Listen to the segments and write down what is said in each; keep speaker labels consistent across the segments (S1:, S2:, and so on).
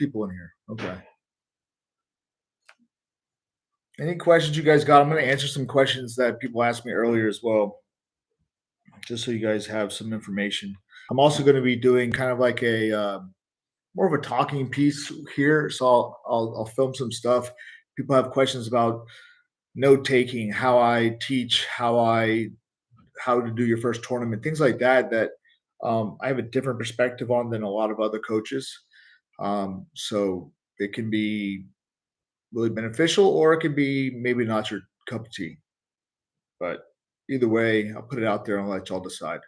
S1: people in here. Okay. Any questions you guys got? I'm going to answer some questions that people asked me earlier as well, just so you guys have some information. I'm also going to be doing kind of like a more of a talking piece here, so I'll film some stuff. People have questions about note taking, how I teach, how to do your first tournament, things like that. That I have a different perspective on than a lot of other coaches. So it can be really beneficial, or it could be maybe not your cup of tea. But either way, I'll put it out there and I'll let y'all decide.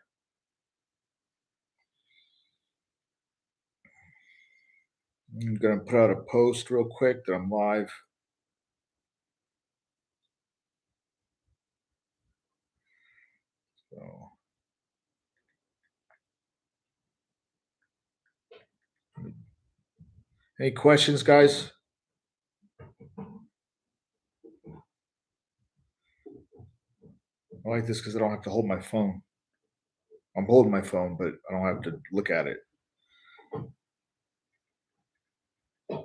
S1: I'm gonna put out a post real quick that I'm live. So any questions, guys? I like this because I don't have to hold my phone. I'm holding my phone, but I don't have to look at it. There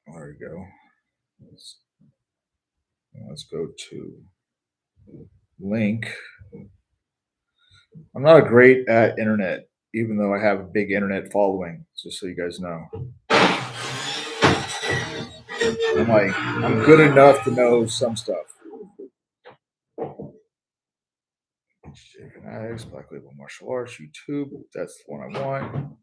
S1: we go. Let's go to link. I'm not great at internet, even though I have a big internet following, just so you guys know. I'm good enough to know some stuff. Chicken eggs, Black Label Martial Arts, YouTube. That's the one I want.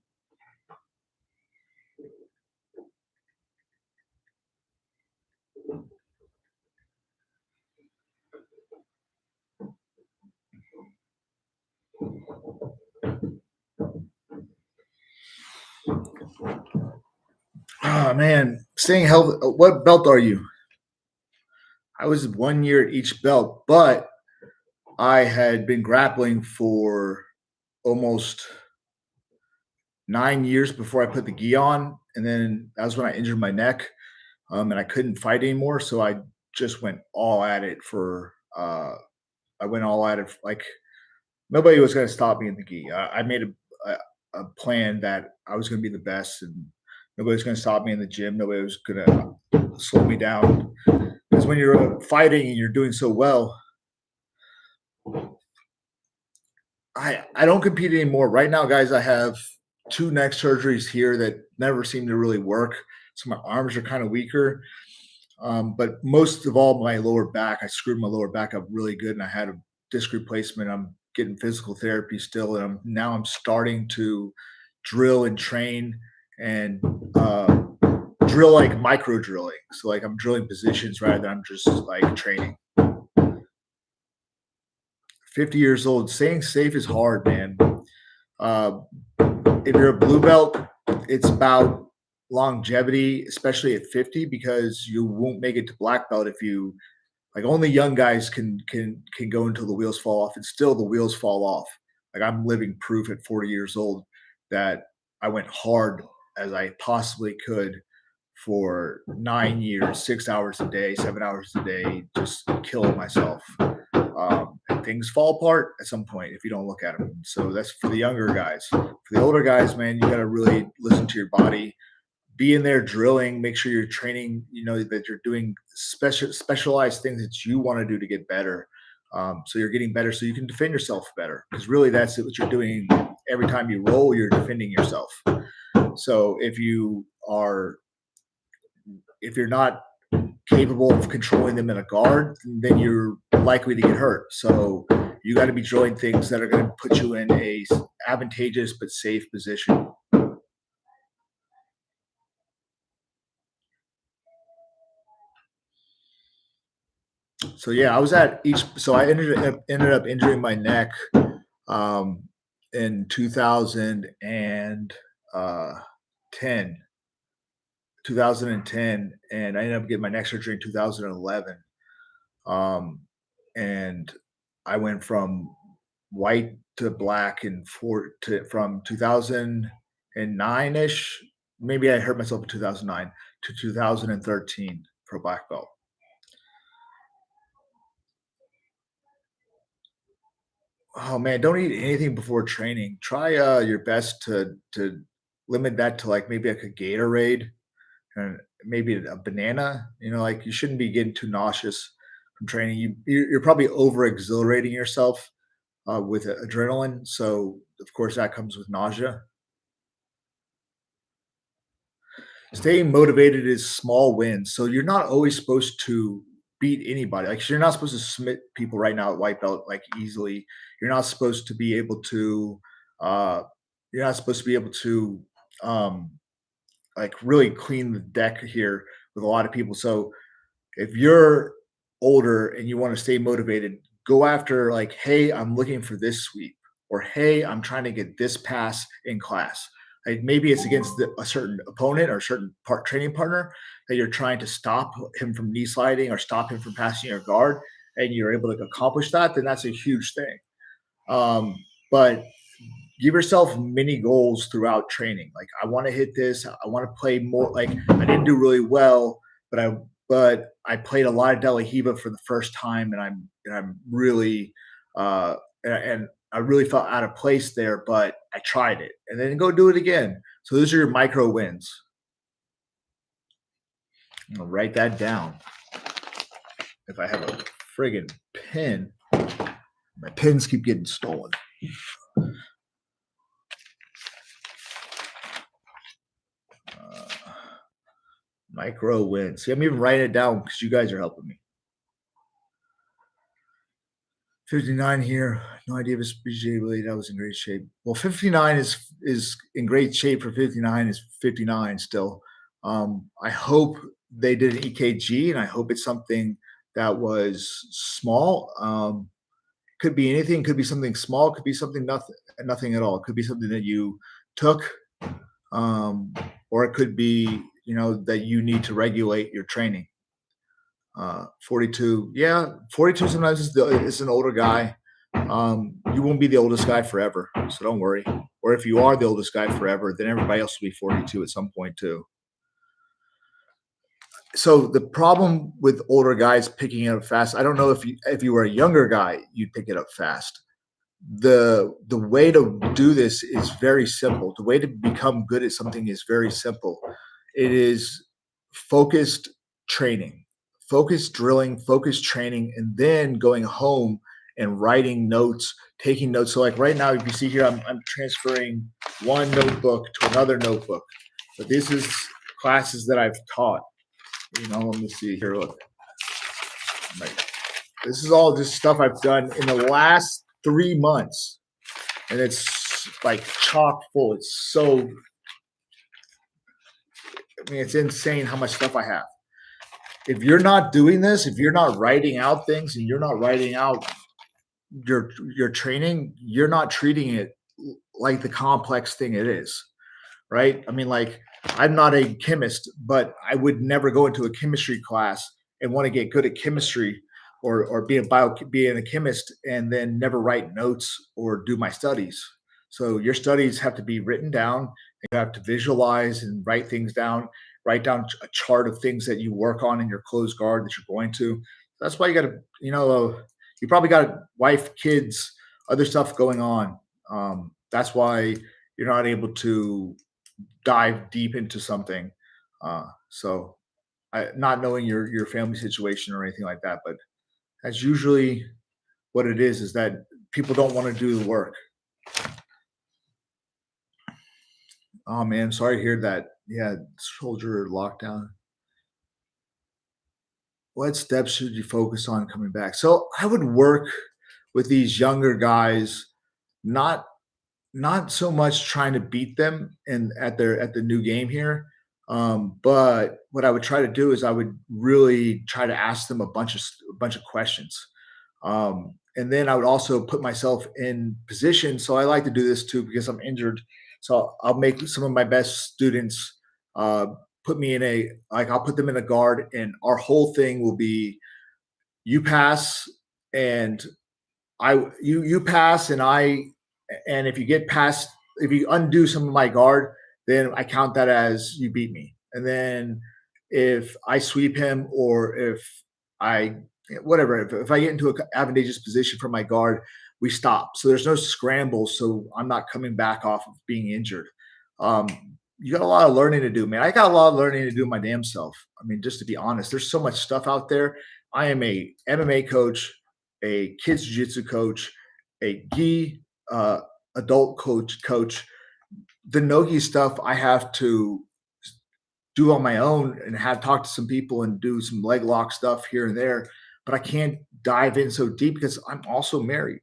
S1: Oh man, staying healthy. What belt are you? I was 1 year at each belt, but I had been grappling for almost 9 years before I put the gi on, and then that was when I injured my neck, and I couldn't fight anymore. So I just went all at it for. I went all at it like nobody was going to stop me in the gi. I made a plan that I was going to be the best, and nobody was going to stop me in the gym. Nobody was going to slow me down. Because when you're fighting and you're doing so well, I don't compete anymore. Right now, guys, I have two neck surgeries here that never seem to really work. So my arms are kind of weaker. But most of all, my lower back, I screwed my lower back up really good, and I had a disc replacement. I'm getting physical therapy still, and I'm starting to drill and train and drill like micro drilling. So like I'm drilling positions rather than I'm just like training. 50 years old, staying safe is hard, man. Uh, if you're a blue belt, it's about longevity, especially at 50, because you won't make it to black belt if you like only young guys can go until the wheels fall off, and still the wheels fall off. Like I'm living proof at 40 years old that I went hard as I possibly could for 9 years, 6 hours a day, 7 hours a day, just killing myself. And things fall apart at some point if you don't look at them. So that's for the younger guys. For the older guys, man, you got to really listen to your body, be in there drilling, make sure you're training, that you're doing specialized things that you want to do to get better. So you're getting better so you can defend yourself better. Because really that's what you're doing every time you roll, you're defending yourself. So if you're not capable of controlling them in a guard, then you're likely to get hurt. So you got to be drilling things that are going to put you in a advantageous but safe position. So yeah, I was at each. So I ended up injuring my neck um, in 2010, 2010, and I ended up getting my neck surgery in 2011. Um, and I went from white to black from 2009 ish. Maybe I hurt myself in 2009 to 2013 for black belt. Oh man, don't eat anything before training. Try your best to limit that to like maybe like a Gatorade and maybe a banana. You know, like you shouldn't be getting too nauseous from training. You're probably over exhilarating yourself with adrenaline. So of course that comes with nausea. Staying motivated is small wins. So you're not always supposed to beat anybody. Like you're not supposed to submit people right now at white belt like easily. You're not supposed to be able to uh you're not supposed to be able to um like really clean the deck here with a lot of people. So if you're older and you want to stay motivated, go after like, hey, I'm looking for this sweep, or hey, I'm trying to get this pass in class. Like maybe it's against a certain opponent or a certain training partner that you're trying to stop him from knee sliding or stop him from passing your guard, and you're able to accomplish that. Then that's a huge thing. But give yourself mini goals throughout training. Like I want to hit this. I want to play more. Like I didn't do really well, but I played a lot of De La Hiva for the first time, and I'm really and I really felt out of place there, but I tried it, and then go do it again. So those are your micro wins. I'm gonna write that down. If I have a friggin' pen, my pens keep getting stolen. Uh, Micro wins. See, I'm even writing it down because you guys are helping me. 59 here. No idea if it's BJ related. I was in great shape. Well, 59 is in great shape for 59 is 59 still. I hope they did an EKG, and I hope it's something that was small. Could be anything. Could be something small. Could be something nothing at all. It could be something that you took, um, or it could be that you need to regulate your training. 42. Yeah, 42 sometimes is an older guy. You won't be the oldest guy forever, so don't worry. Or if you are the oldest guy forever, then everybody else will be 42 at some point too. So the problem with older guys picking it up fast, I don't know if you were a younger guy, you'd pick it up fast. The way to do this is very simple. The way to become good at something is very simple. It is focused training, focused drilling, focused training, and then going home and writing notes, taking notes. So, like right now, if you see here, I'm transferring one notebook to another notebook. But this is classes that I've taught. Let me see here. Look, like, this is all just stuff I've done in the last 3 months, and it's like chock full. It's so, I mean, it's insane how much stuff I have. If you're not doing this, if you're not writing out things and you're not writing out your training, you're not treating it like the complex thing it is, right? I mean, like I'm not a chemist, but I would never go into a chemistry class and want to get good at chemistry or being a chemist and then never write notes or do my studies. So your studies have to be written down. You have to visualize and write things down. Write down a chart of things that you work on in your closed guard that you're going to. That's why you got to, you probably got wife, kids, other stuff going on. That's why you're not able to dive deep into something. So, not knowing your family situation or anything like that, but that's usually what it is. Is that people don't want to do the work. Oh man, sorry to hear that. Yeah, soldier lockdown. What steps should you focus on coming back? So I would work with these younger guys, not not so much trying to beat them in at the new game here. But what I would try to do is I would really try to ask them a bunch of questions. And then I would also put myself in position. So I like to do this too because I'm injured. So I'll make some of my best students uh, put me in I'll put them in a guard, and our whole thing will be you pass and you pass and if you get past, if you undo some of my guard, then I count that as you beat me. And then if I sweep him or if I whatever, if I get into an advantageous position for my guard, we stop. So there's no scramble. So I'm not coming back off of being injured. Um, you got a lot of learning to do, man. I got a lot of learning to do my damn self. I mean, just to be honest, there's so much stuff out there. I am a MMA coach, a kids jiu-jitsu coach, a gi adult coach. The nogi stuff I have to do on my own and have talked to some people and do some leg lock stuff here and there, but I can't dive in so deep because I'm also married.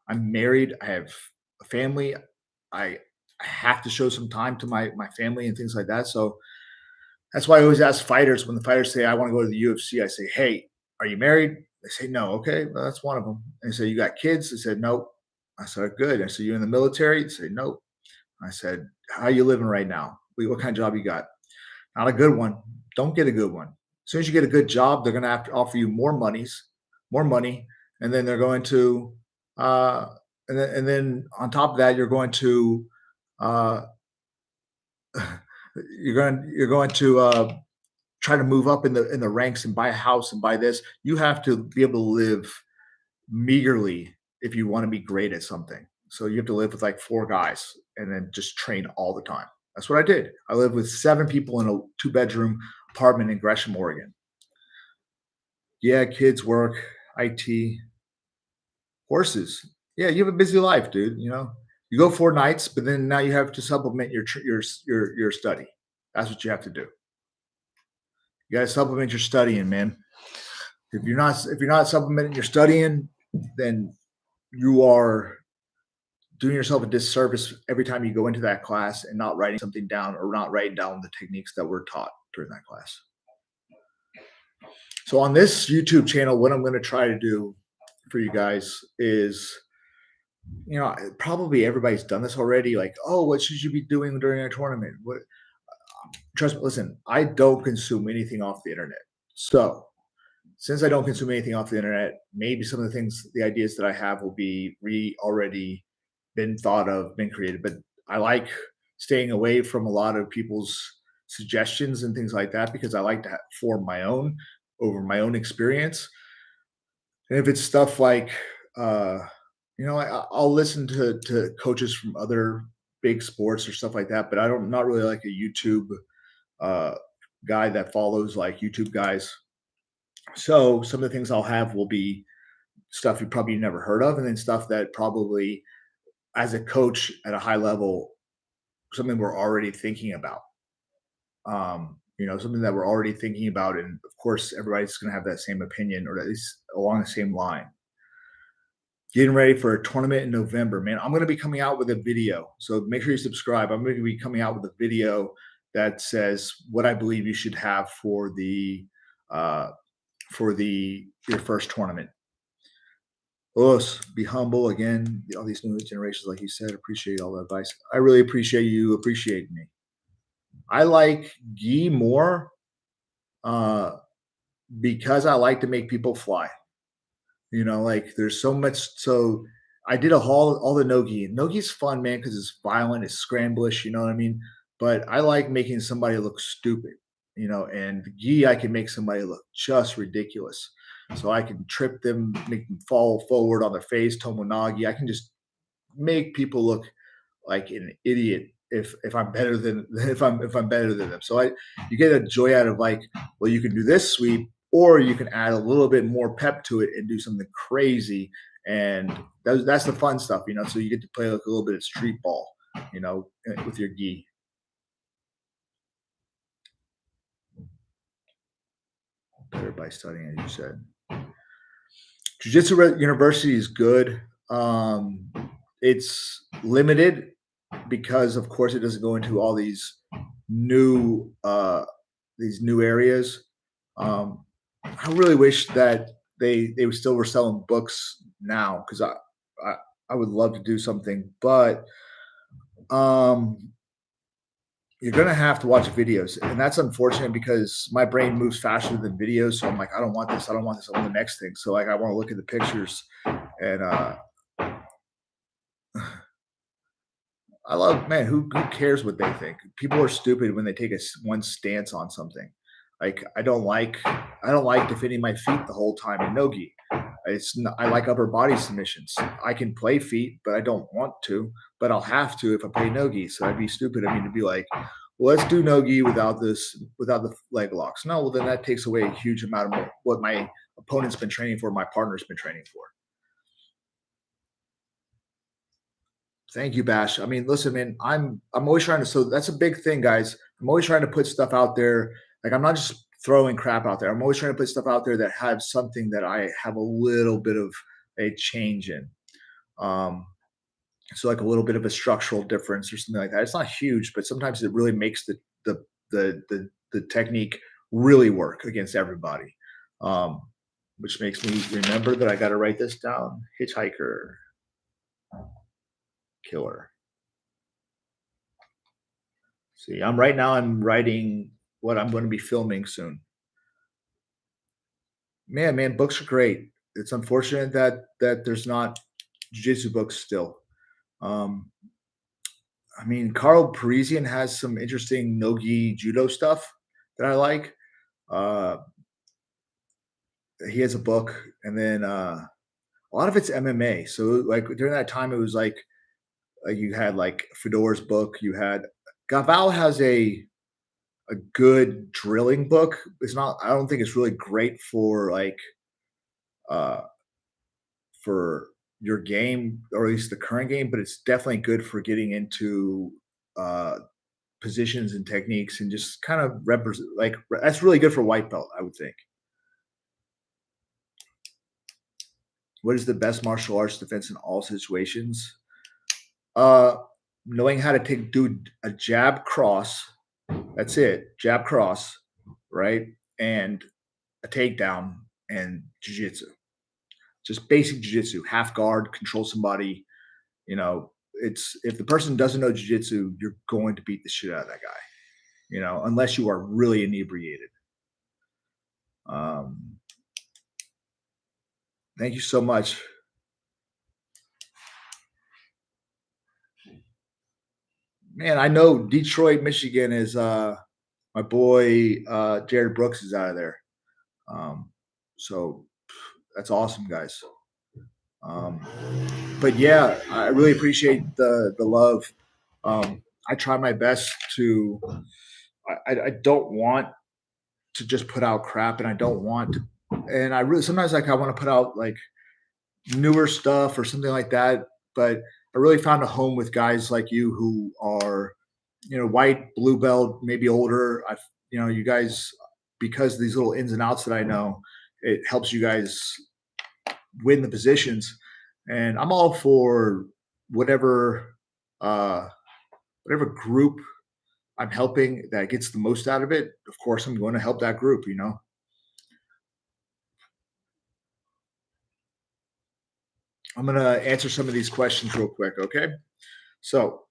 S1: I'm married. I have a family. I have to show some time to my family and things like that. So that's why I always ask fighters when the fighters say I want to go to the UFC. I say, "Hey, are you married?" They say, "No." Okay, well, that's one of them. And say, "You got kids?" They said, "Nope." I said, "Good." I said, "You in the military?" They say, "Nope." I said, "How you living right now? What kind of job you got?" Not a good one. Don't get a good one. As soon as you get a good job, they're going to have to offer you more money, and then they're going to, uh, and then on top of that, you're going to, uh, you're going to try to move up in the ranks and buy a house and buy this. You have to be able to live meagerly if you want to be great at something. So you have to live with like four guys and then just train all the time. That's what I did. I lived with seven people in a two-bedroom apartment in Gresham, Oregon. Yeah, kids, work, IT, horses. Yeah, you have a busy life, dude. You go 4 nights, but then now you have to supplement your study. That's what you have to do. You got to supplement your studying, man. If you're not supplementing your studying, then you are doing yourself a disservice every time you go into that class and not writing something down or not writing down the techniques that were taught during that class. So on this YouTube channel, what I'm going to try to do for you guys is, probably everybody's done this already. Like, oh, what should you be doing during a tournament? What? Trust me, listen, I don't consume anything off the internet. So since I don't consume anything off the internet, maybe some of the things, the ideas that I have will be already been thought of, been created. But I like staying away from a lot of people's suggestions and things like that because I like to form my own over my own experience. And if it's stuff like, I'll listen to coaches from other big sports or stuff like that. But not really like a YouTube uh, guy that follows like YouTube guys. So some of the things I'll have will be stuff you probably never heard of, and then stuff that probably, as a coach at a high level, something we're already thinking about. Something that we're already thinking about, and of course, everybody's going to have that same opinion, or at least along the same line. Getting ready for a tournament in November, man. I'm going to be coming out with a video, so make sure you subscribe. I'm going to be coming out with a video that says what I believe you should have for uh, your first tournament. Be humble again. All these new generations, like you said, appreciate all the advice. I really appreciate you appreciating me. I like gi more uh, because I like to make people fly. Like there's so much. So I did all the nogi. Nogi's fun, man, because it's violent, it's scramblish. You know what I mean? But I like making somebody look stupid. And gi, I can make somebody look just ridiculous. So I can trip them, make them fall forward on their face, tomonagi. I can just make people look like an idiot if I'm better than if I'm better than them. So you get a joy out of like, well, you can do this sweep, or you can add a little bit more pep to it and do something crazy. And that's the fun stuff. So you get to play like a little bit of street ball, with your gi. Better by studying, as you said. Jiu Jitsu University is good. It's limited because, of course, it doesn't go into all new uh, these new areas. I really wish that they still were selling books now because I would love to do something, but um, you're gonna have to watch videos, and that's unfortunate because my brain moves faster than videos. So I'm like, I don't want this. I don't want this. I want the next thing. So like, I want to look at the pictures, and I love, man. Who cares what they think? People are stupid when they take one stance on something. Like I don't like defending my feet the whole time in nogi. I like upper body submissions. I can play feet, but I don't want to, but I'll have to if I play no-gi. So I'd be stupid of me to be like, well, let's do no-gi without the leg locks. No, well, then that takes away a huge amount of what my opponent's been training for, my partner's been training for. Thank you, Bash. I mean, listen, man, I'm always trying to. So that's a big thing, guys. I'm always trying to put stuff out there. Like I'm not just throwing crap out there. I'm always trying to put stuff out there that has something that I have a little bit of a change in. Um, so like a little bit of a structural difference or something like that. It's not huge, but sometimes it really makes the technique really work against everybody. Um, which makes me remember that I got to write this down. Hitchhiker, killer. See, I'm writing what I'm going to be filming soon. Man, books are great. It's unfortunate that there's not jiu-jitsu books still. Um, I mean, Carl Parisian has some interesting no-gi judo stuff that I like. Uh, he has a book, and then a lot of it's MMA. So, like during that time, it was like you had like Fedor's book. You had Gaval has a good drilling book. It's not. I don't think it's really great for uh for your game, or at least the current game, but it's definitely good for getting into uh positions and techniques and just kind of represent like that's really good for white belt, I would think. What is the best martial arts defense in all situations? Uh Knowing how to do a jab cross, that's it, jab cross, right? And a takedown and jiu-jitsu. Just basic jiu-jitsu, half guard, control somebody, you know, it's if the person doesn't know jiu-jitsu, you're going to beat the shit out of that guy, unless you are really inebriated. Um, thank you so much. Man, I know Detroit, Michigan is my boy Jared Brooks is out of there. Um, so that's awesome, guys. Um, but yeah, I really appreciate the love. I try my best to. I don't want to just put out crap, and I don't want to. And I really sometimes like I want to put out like newer stuff or something like that. But I really found a home with guys like you who are, white, blue belt, maybe older. You guys, because of these little ins and outs that I know, it helps you guys win the positions. And I'm all for whatever, uh, whatever group I'm helping that gets the most out of it. Of course, I'm going to help that group. I'm going to answer some of these questions real quick. Okay. So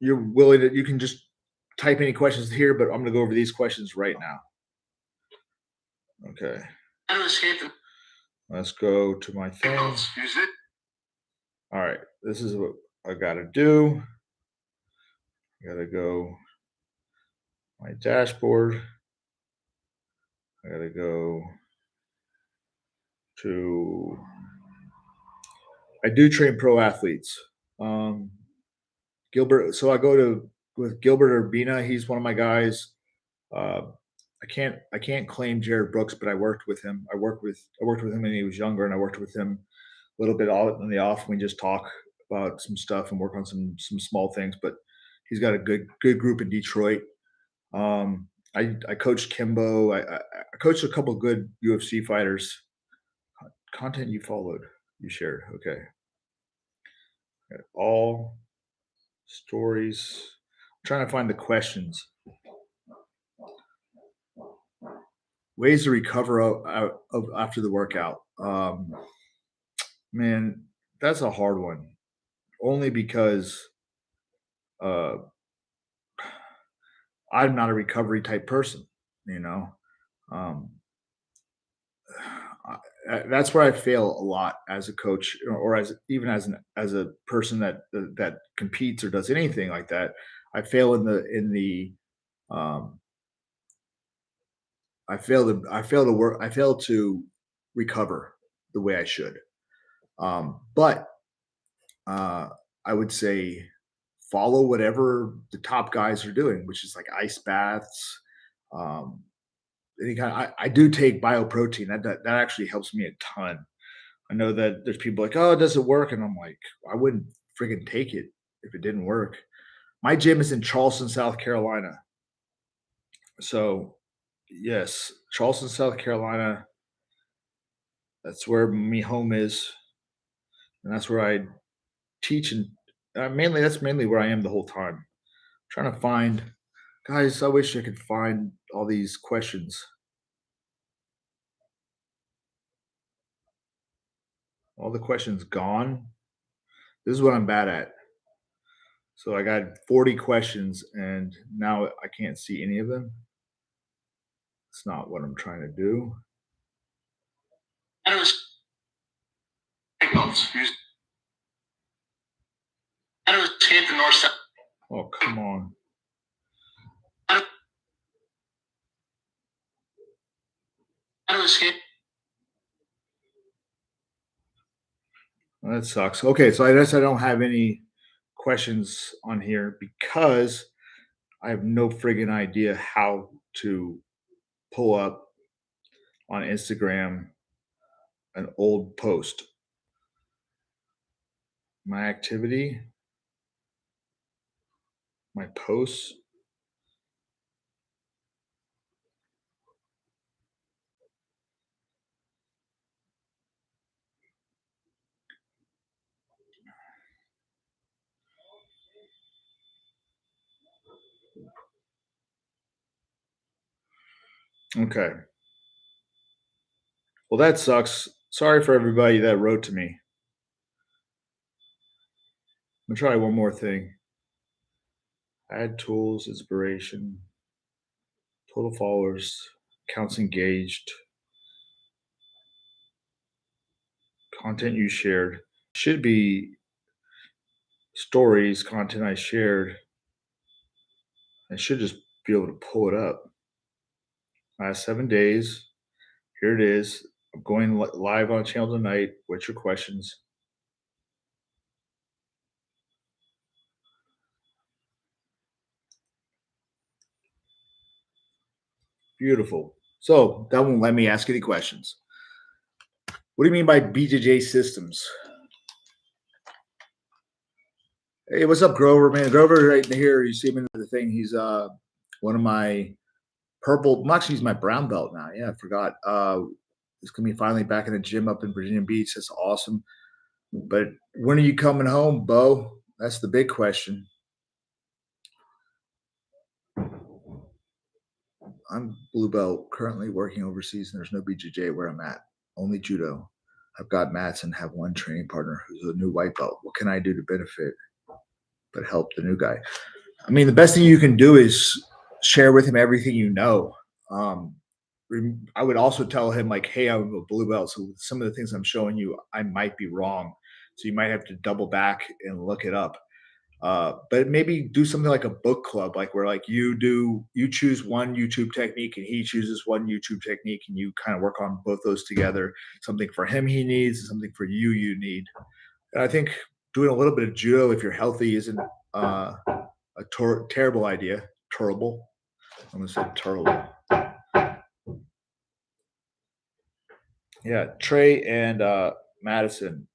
S1: you can just type any questions here, but I'm going to go over these questions right now. Okay. Let's go to my thing. All right. This is what I got to do. I got to go my dashboard. I got to go to, I do train pro athletes. Gilbert. So I go with Gilbert Urbina. He's one of my guys. Uh, I can't claim Jared Brooks, but I worked with him. I worked with him when he was younger, and I worked with him a little bit on the off. We just talk about some stuff and work on some small things. But he's got a good group in Detroit. I coached Kimbo. I coached a couple good UFC fighters. Content you followed, you shared. Okay, all stories. I'm trying to find the questions. Ways to recover after the workout. Man, that's a hard one. Only because uh, I'm not a recovery type person. You know, um, that's where I fail a lot as a coach, or as even as a person that competes or does anything like that. I fail in the um, I fail to recover. the way I should. But I would say follow whatever the top guys are doing, which is like ice baths. Um, any kind. I do take bioprotein. That actually helps me a ton. I know that there's people like, oh, it doesn't work, and I'm like, I wouldn't friggin' take it if it didn't work. My gym is in Charleston, South Carolina. So, yes, Charleston, South Carolina. That's where me home is, and that's where I teach and mainly that's mainly where I am the whole time. Trying to find guys. I wish I could find all these questions. All the questions gone. This is what I'm bad at. So I got 40 questions, and now I can't see any of them. It's not what I'm trying to do. Oh, come on. Well, that sucks. Okay, so I guess I don't have any questions on here because I have no friggin' idea how to pull up on Instagram an old post. My activity, my posts. Okay. Well, that sucks. Sorry for everybody that wrote to me. I'm gonna try one more thing. Add tools, inspiration, total followers, accounts engaged, content you shared. Should be stories, content I shared. I should just be able to pull it up. Last 7 days. Here it is. I'm going live on channel tonight. What's your questions? Beautiful. So that won't let me ask any questions. What do you mean by BJJ systems? Hey, what's up, Grover? Man, Grover right here. You see him in the thing. He's one of my purple. Well, actually, he's my brown belt now. Yeah, I forgot. He's gonna be finally back in the gym up in Virginia Beach. That's awesome. But when are you coming home, Bo? That's the big question. I'm blue belt, currently working overseas, and there's no BJJ where I'm at. Only judo. I've got mats and have one training partner who's a new white belt. What can I do to benefit but help the new guy? I mean, the best thing you can do is share with him everything you know. Um, I would also tell him like, "Hey, I'm a blue belt, so some of the things I'm showing you, I might be wrong. So you might have to double back and look it up." But maybe do something like a book club, like where like you choose one YouTube technique and he chooses one YouTube technique, and you kind of work on both those together. Something for him he needs, something for you need. And I think doing a little bit of judo if you're healthy isn't terrible idea. Terrible. I'm gonna say terrible. Yeah, Trey and Madison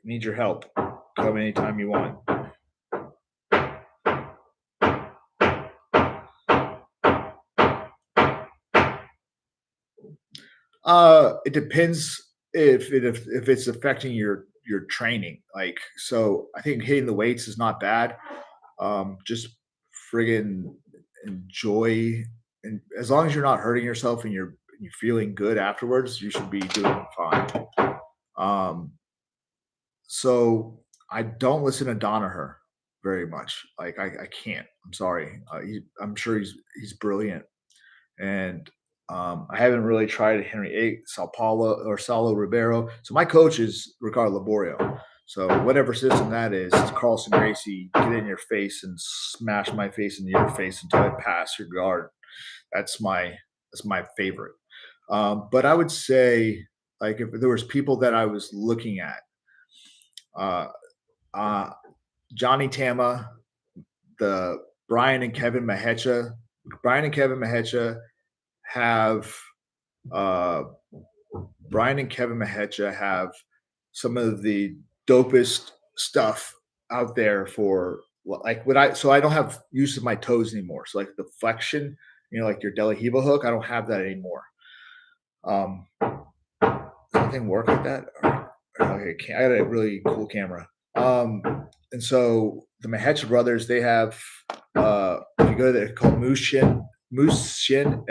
S1: need your help. Come anytime you want. It depends if it's affecting your training. Like, so I think hitting the weights is not bad. Just friggin' enjoy, and as long as you're not hurting yourself and you're feeling good afterwards, you should be doing fine. Um, so I don't listen to Donaher very much. Like I can't. I'm sorry. I'm sure he's brilliant, and I haven't really tried Henry Eight, Sao Paulo, or Saulo Ribeiro. So my coach is Ricardo Laborio. So whatever system that is, it's Carlson Gracie, get in your face and smash my face into your face until I pass your guard. That's my favorite. But I would say like if there was people that I was looking at, uh, uh, Johnny Tama, the Brian and Kevin Mahecha. Brian and Kevin Mahecha have uh, Brian and Kevin Mahecha have some of the dopest stuff out there for like what I so I don't have use of my toes anymore. So like the flexion, like your Delahiva hook, I don't have that anymore. Does anything work like that? Okay, I got a really cool camera. Um, and so the Mahecha brothers, they have if you go there, called Moose Shin, Mushin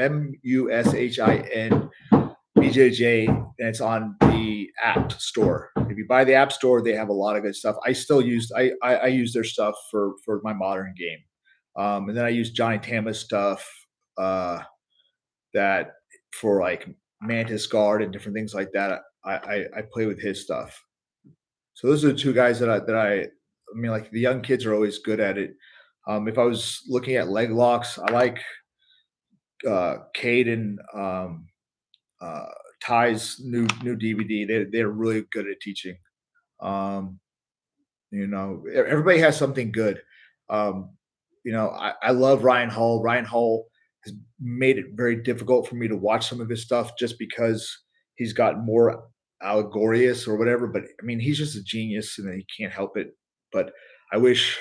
S1: BJJ, and it's on the app store. If you buy the app store, they have a lot of good stuff. I still use I use their stuff for my modern game, and then I use Johnny Tama's stuff uh, that for like Mantis Guard and different things like that. I play with his stuff. So those are the two guys I mean, like the young kids are always good at it. If I was looking at leg locks, I like Caden. Uh, Ty's new DVD. They're really good at teaching. Um, everybody has something good. Um, I love Ryan Hall. Ryan Hall has made it very difficult for me to watch some of his stuff just because he's got more allegorious or whatever. But I mean, he's just a genius and he can't help it. But I wish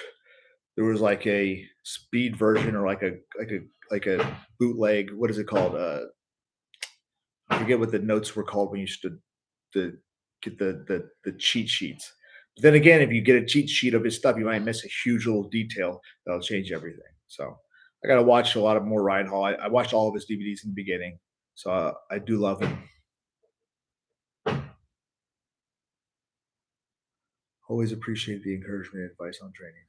S1: there was like a speed version or like a bootleg. What is it called? I forget what the notes were called when you used to get the cheat sheets. But then again, if you get a cheat sheet of his stuff, you might miss a huge little detail that'll change everything. So I got to watch a lot of more Ryan Hall. I watched all of his DVDs in the beginning, so I do love him. Always appreciate the encouragement and advice on training.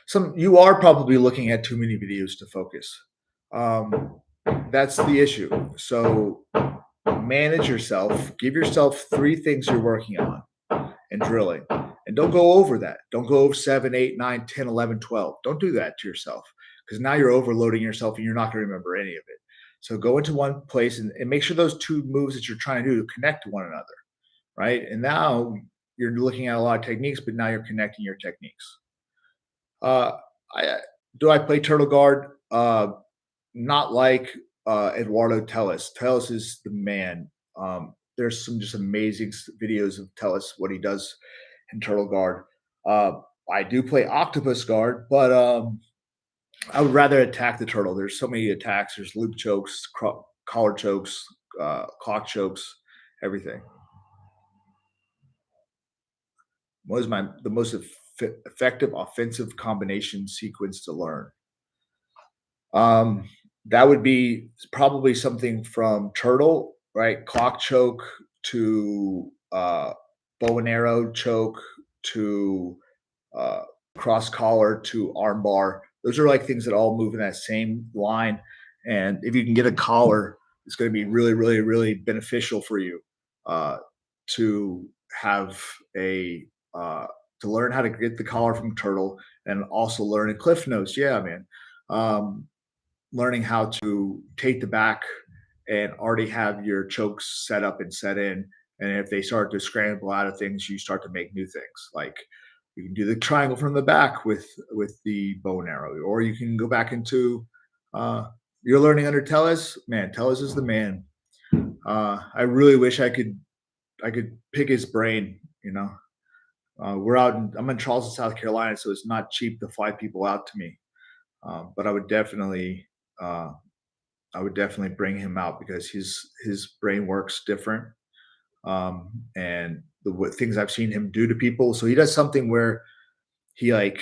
S1: Some you are probably looking at too many videos to focus. Um, that's the issue. So manage yourself. Give yourself 3 things you're working on and drilling. And don't go over that. Don't go over 7, 8, 9, 10, 11, 12. Don't do that to yourself because now you're overloading yourself and you're not going to remember any of it. So go into one place and make sure those 2 moves that you're trying to do to connect to one another, right? And now you're looking at a lot of techniques, but now you're connecting your techniques. Uh, I do I play turtle guard? Not like Eduardo Tellis. Tellis is the man. There's some just amazing videos of Tellis what he does in turtle guard. Uh, I do play octopus guard, but I would rather attack the turtle. There's so many attacks. There's loop chokes, collar chokes, clock chokes, everything. What is the most effective offensive combination sequence to learn? Um, that would be probably something from turtle, right? Clock choke to bow and arrow choke to uh, cross collar to arm bar. Those are like things that all move in that same line. And if you can get a collar, it's going to be really, really, really beneficial for you uh, to have a to learn how to get the collar from turtle and also learn a cliff notes. Yeah, man. Um, Learning how to take the back and already have your chokes set up and set in. And if they start to scramble out of things, you start to make new things. Like you can do the triangle from the back with the bow and arrow, or you can go back into you're learning under Tellez. Man, Tellez is the man. I really wish I could pick his brain. I'm in Charleston, South Carolina, so it's not cheap to fly people out to me. But uh, I would definitely bring him out because his brain works different, and things I've seen him do to people. So he does something where he like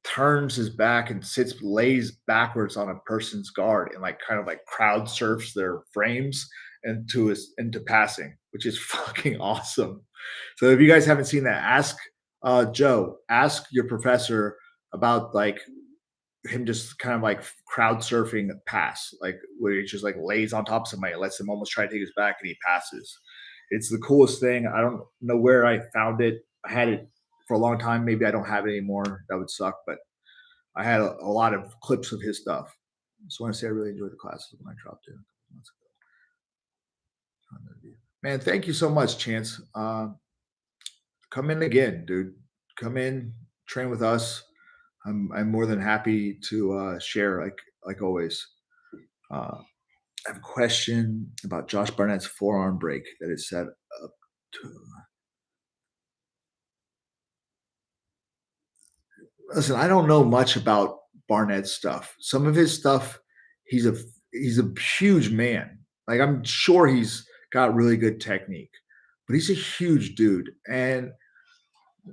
S1: turns his back and lays backwards on a person's guard and like kind of like crowd surfs their frames into passing, which is fucking awesome. So if you guys haven't seen that, ask your professor about like him just kind of like crowd surfing pass, like where he just like lays on top of somebody, lets him almost try to take his back, and he passes. It's the coolest thing. I don't know where I found it. I had it for a long time. Maybe I don't have it anymore. That would suck, but I had a lot of clips of his stuff. So I want to say I really enjoyed the classes when I dropped in. Man, thank you so much, Chance. Come in again, dude. Come in, train with us. I'm more than happy to share, like always. Uh, I have a question about Josh Barnett's forearm break that is set up to. Listen, I don't know much about Barnett's stuff. Some of his stuff, he's a he's a huge man. Like I'm sure he's got really good technique, but he's a huge dude, and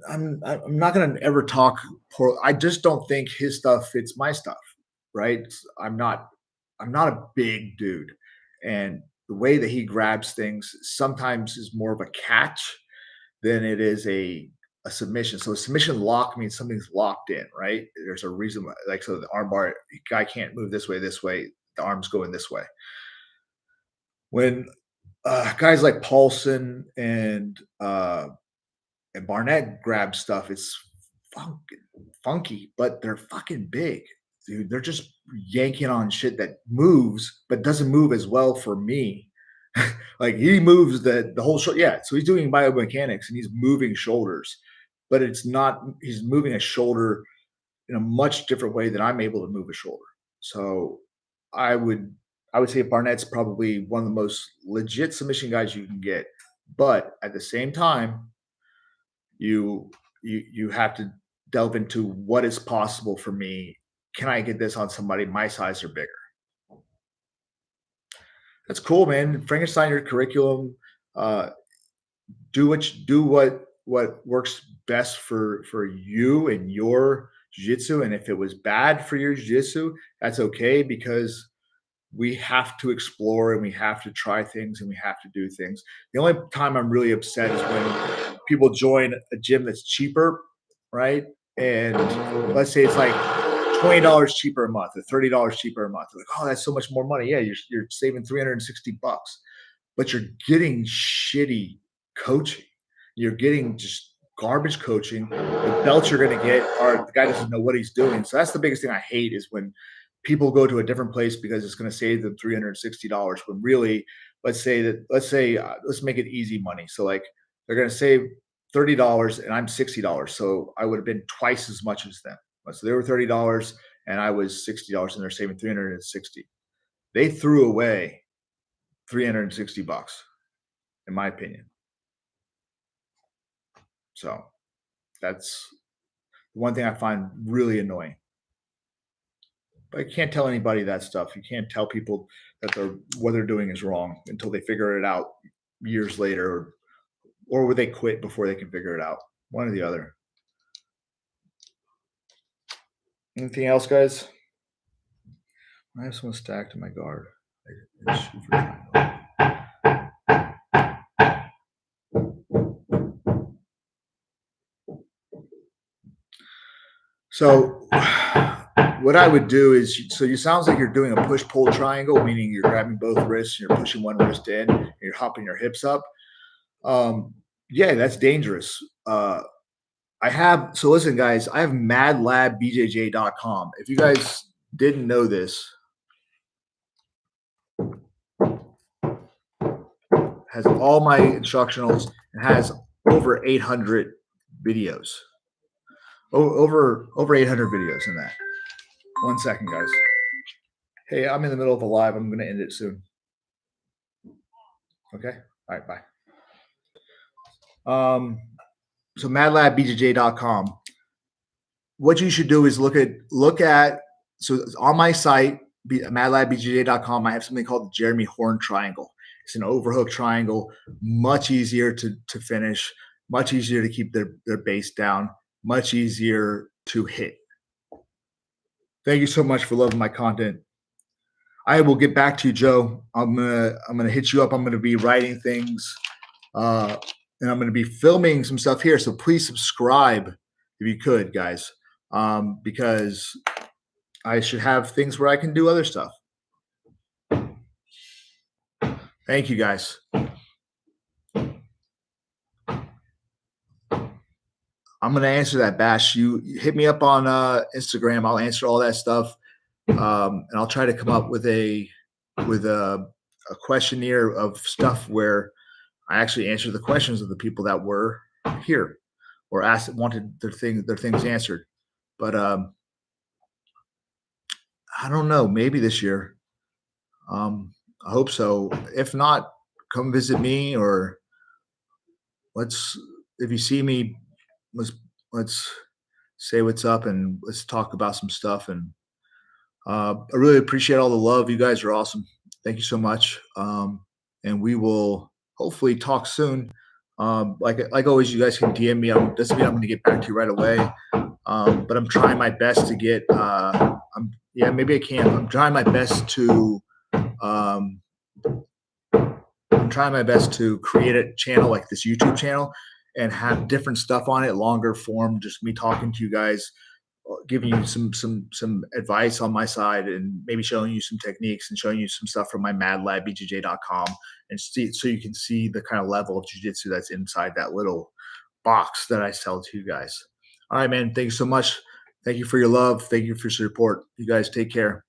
S1: I'm not gonna ever talk poor. I just don't think his stuff fits my stuff, right? I'm not a big dude, and the way that he grabs things sometimes is more of a catch than it is a submission. So a submission lock means something's locked in, right? There's a reason why, like so the arm bar guy can't move this way, the arm's going this way. When guys like Paulson and Barnett grab stuff, it's fucking funky, but they're fucking big, dude. They're just yanking on shit that moves, but doesn't move as well for me. Like he moves the whole shoulder. Yeah, so he's doing biomechanics and he's moving shoulders, but it's not. He's moving a shoulder in a much different way than I'm able to move a shoulder. So I would I would say Barnett's probably one of the most legit submission guys you can get, but at the same time, you have to delve into what is possible for me. Can I get this on somebody my size or bigger? That's cool, man. Frankenstein your curriculum. Uh, do what works best for you and your jiu-jitsu. And if it was bad for your jiu-jitsu, that's okay because we have to explore and we have to try things and we have to do things. The only time I'm really upset is when people join a gym that's cheaper, right? And let's say it's like $20 cheaper a month or $30 cheaper a month. They're like, oh, that's so much more money. Yeah, you're saving 360 bucks, but you're getting shitty coaching. You're getting just garbage coaching. The belts you're going to get are the guy doesn't know what he's doing. So that's the biggest thing I hate is when people go to a different place because it's going to save them $360 when really let's make it easy money. So like they're going to save $30 and I'm $60. So I would have been twice as much as them. So they were $30 and I was $60 and they're saving 360. They threw away 360 bucks in my opinion. So that's one thing I find really annoying. But I can't tell anybody that stuff. You can't tell people that what they're doing is wrong until they figure it out years later, or would they quit before they can figure it out? One or the other. Anything else, guys? I have someone stacked in my guard. So what I would do is, so you sounds like you're doing a push-pull triangle, meaning you're grabbing both wrists, you're pushing one wrist in, and you're hopping your hips up. Yeah, that's dangerous. So listen, guys, I have madlabbjj.com. If you guys didn't know this, has all my instructionals and has over 800 videos. Over 800 videos in that. 1 second, guys. Hey, I'm in the middle of a live. I'm going to end it soon. Okay. All right. Bye. So madlabbjj.com. What you should do is look at so on my site, madlabbjj.com, I have something called the Jeremy Horn triangle. It's an overhook triangle, much easier to finish, much easier to keep their base down, much easier to hit. Thank you so much for loving my content. I will get back to you, Joe. I'm gonna hit you up. I'm gonna be writing things, and I'm gonna be filming some stuff here. So please subscribe if you could, guys, because I should have things where I can do other stuff. Thank you, guys. I'm gonna answer that, Bash. You hit me up on Instagram. I'll answer all that stuff, and I'll try to come up with a a questionnaire of stuff where I actually answered the questions of the people that were here or asked wanted their things answered. But I don't know, maybe this year. I hope so. If not, come visit me or let's if you see me, let's let's say what's up and let's talk about some stuff. And I really appreciate all the love. You guys are awesome. Thank you so much. And we will hopefully talk soon. Like always, you guys can DM me. Doesn't mean I'm going to get back to you right away, but I'm trying my best to get. Yeah, maybe I can. I'm trying my best to. Um, I'm trying my best to create a channel like this YouTube channel and have different stuff on it, longer form, just me talking to you guys, giving you some advice on my side and maybe showing you some techniques and showing you some stuff from my madlabbjj.com and see so you can see the kind of level of jiu-jitsu that's inside that little box that I sell to you guys. All right, man. Thank you so much. Thank you for your love. Thank you for your support. You guys take care.